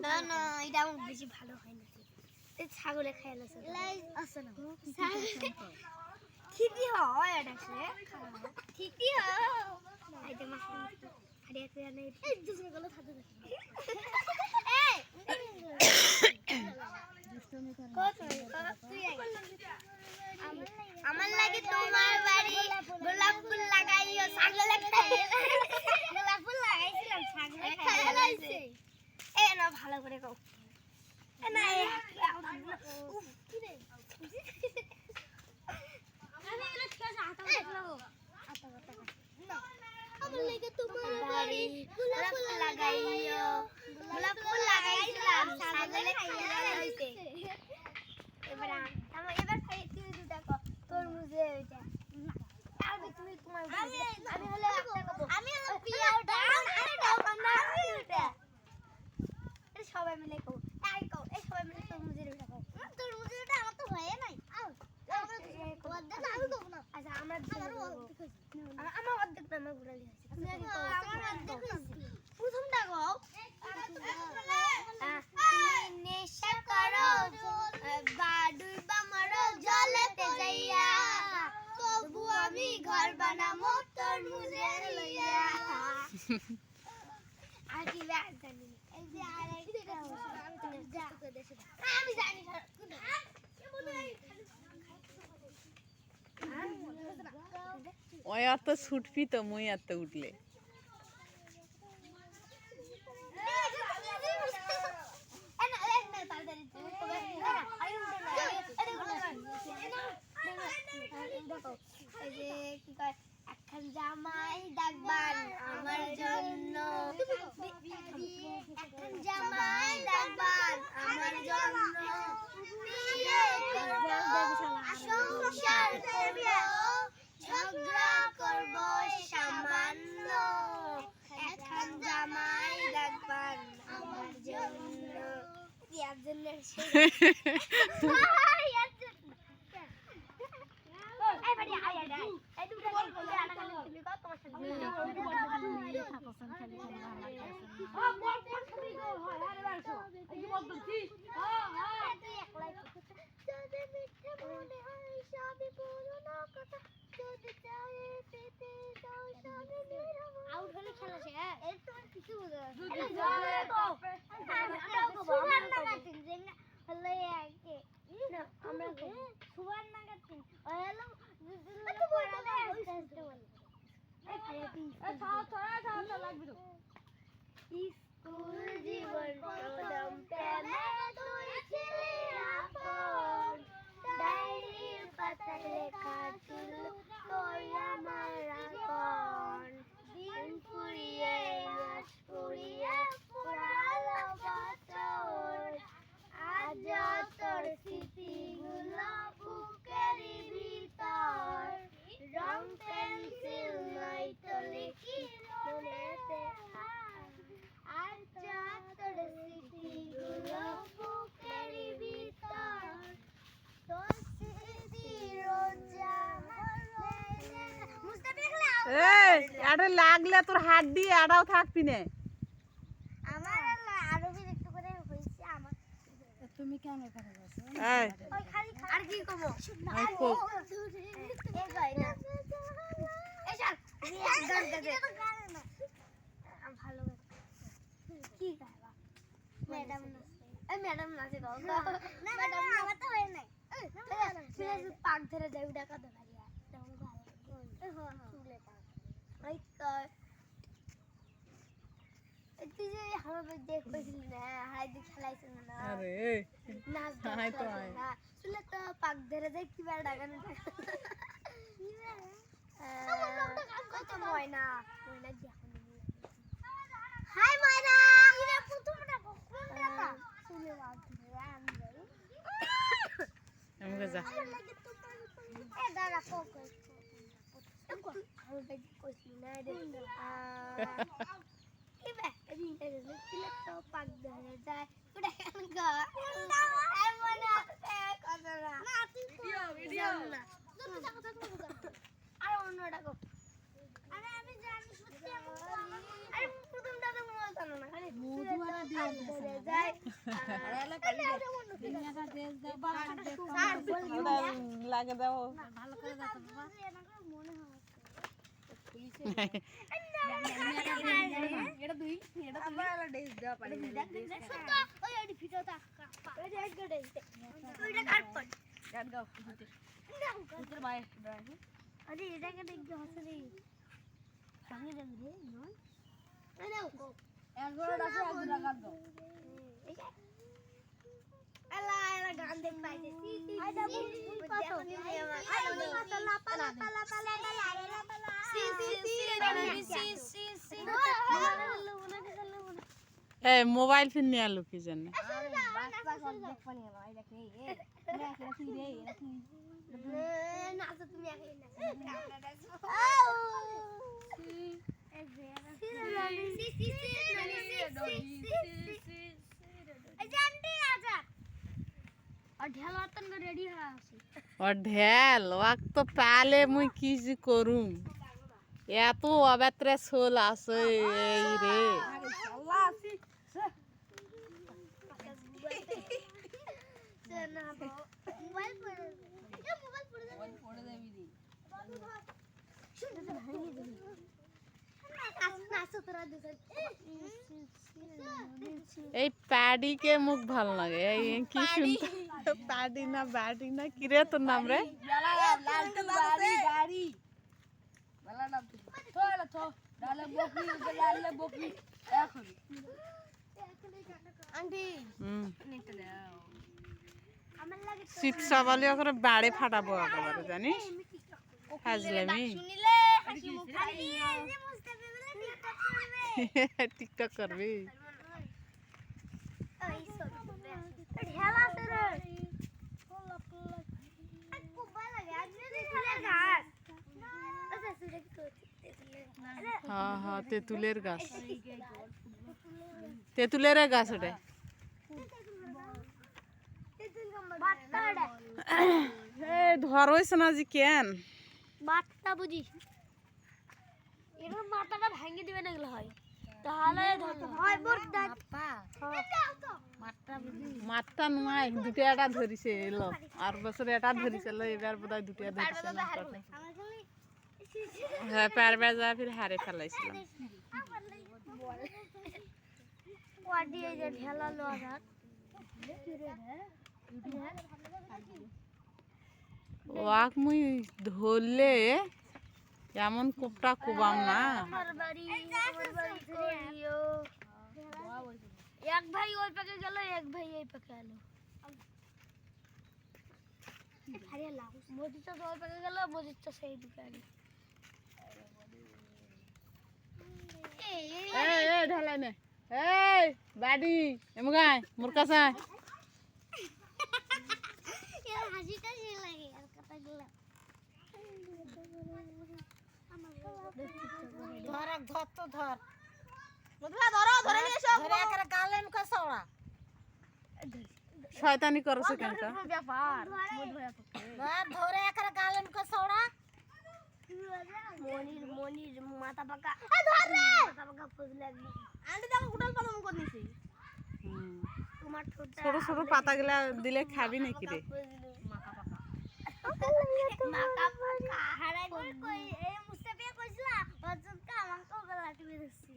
না না এটা আমার বেশি ভালো হয় না ছাগলে খাইলে আছে না ঠিকই হয় এটা ঠিকই হয় আইতে মাছ হারিয়ে তুই আনে এই দুসরে গলা খাতে দে এই দুষ্টমি কর তুই আমার লাগে তোমার বাড়ি গোলাপ ফুল লাগাইও ছাগলে খাইয়ে গোলাপ ফুল লাগাইছিলাম ছাগলে খাইছে এ না ভালো করে কও না উফ কি রে আমি এলা ঠিক আছে হাতা লাগাবো হাতা না আমার লাগে তোমার বাড়ি গোলাপ ফুল লাগাইও গোলাপ ফুল লাগাইছিলাম ছাগলে খাইয়ে হইছে এবার খাই তুই দুটা কো তরমুজে ওইটা আমি তুমি তোমার আমি হলে একটা কব আমি হলো পিয়া ওটা আরে দাও না আমি ওটা এই সবাই মিলে কও এই কও এই সবাই মিলে তরমুজের ওটা কও তরমুজের ওটা আমার তো হয়ে নাই আও আমরা অর্ধেক আমি কব না আচ্ছা আমরা আমার অর্ধেক না আমার ঘুরালি আছে তুমি আগে কও আমার অর্ধেক প্রথমটা কও তুমি নেশা করো বাডুইবা মারো জলেতে যাইয়া তবু আমি ঘর বানাবো তরমুজের লইয়া আর কি ব্যাগ জানি এই যে আরেকটা আমি জানি ওই এত ছুটবি তো মুই এত উঠলে এখন জামাই ডাকবান আমার জন্য এখন জামাই ডাকবান আমার জন্য সংসার করব ঝগড়া করব সামান্য এখন জামাই ডাকবান আমার জন্য ইয়ার জন্য স্কুল জীবন প্রথম প্রেমে তুই ছিলি আপন ডায়েরির পাতায় লেখা ছিল তোর আমার আপন দিন ফুরিয়ে মাস ফুরিয়ে পুরালো বছর আজ তোর স্মৃতিগুলো বুকের ভিতর রং পেন্সিল নাই তো লিখি মনেতে আর তোর স্মৃতিগুলো বুকের ভিতর তোর স্মৃতি রোজা এই এটা লাগলে তোর হাত দিয়ে আড়াও থাকবি না আমার আরবি একটু করে হইছে আমার তুমি কেন করে যাচ্ছ এই ওই খালি আর কি কব আই কো এই গাই না এই চল গান গাতে আম ভালো কি গাইবা ম্যাডাম এই ম্যাডাম নাচে দাও না ম্যাডাম আমার তো হয় নাই এই পাক ধরে যাই ডাকা ধরে তেমন ভালো হ্যাঁ চুলে পাক ওই তো তুই যে আমার দেখ কইছিলি না হাই দি খেলাইছ না আরে নাচ হাই তো হাই না চুলে তো পাক ধরে যাই কি বার ডাকা না কত ময়না ময়না দেখো হাই ময়না ইরে প্রথমটা কোন ডাকা চুলে বাদ ধরে আমি যাই আমাকে যা এ দাঁড়া কোকো আমি বেশি কইছি না রে ইবে এদিন এদিন চুলে তো পাক ধরে যায় ওটা কেন গা আর মনে কথা না ভিডিও না আর অন্যটা কো আরে আমি জানি সত্যি আরে প্রথমটা তো মনে জানো না খালি মধুয়ারা দিয়ে একটা ড্রেস দাও বা ওটা লাগে দাও ভালো করে দাও তো বাবা গান দেখ পাইছে এই মোবাইল ফোন নিয়ে আলো কি জানে और ढेल वक्त तो पहले मुई की करूँ या तो अबेत्रे सोल आसे रे এই প্যাডি কে মুখ ভালো লাগে এই কি শুনতে প্যাডি না ব্যাডি না কি রে তোর নাম রে শিক্ষা বলি ওখানে বাড়ি ফাটাবো একেবারে জানিস হাজলামি টিকটক করবি হ্যাঁ হ্যাঁ তেঁতুলের গাছ তেঁতুলের গাছ ওটা ধরোইছে না জি কেন মাথাটা বুঝি এর মাথাটা ভাঙে দিবে না এগুলো হয় তাহলে হয় মোর মাঠটা নয় দুটো এটা ধরিছে এলো আর বছর এটা ধরিছে এলো এবার বোধহয় দুটো ধরিছে না হ্যাঁ পারবে যা ফির হারে ফেলাইছিলাম ওয়াক মুই ধরলে এমন কোপটা কোবাম না এক ভাই ওই পাকে গেল এক ভাই এই পাকে এলো মজিদটা ওই পাকে গেল মজিদটা সেই দিকে এলো ঢালাই নে এই বাড়ি এমগাই মোর কাছে হাসিটা সে লাগে আর কথাগুলো ধর ধর তো ধর বুঝলা ধরো ধরে নিয়ে এসো ধরে একারে গালে মুখে সওড়া শয়তানি করছে কেনটা ব্যাপার ধরে একারে গালে মুখে সওড়া মনির মাথা পাকা মাথা পাকা ফুল লাগবে আন্টি দেখো কুটাল পাতাম করে নিছি তোমার ঠোঁট ছোট ছোট পাতাগুলা দিলে খাবি নাকি রে মাকা পাকা হারাই কই এই মুস্তাফিয়া কইছিলা অজুকা আমাকে গলা টিপে দিছি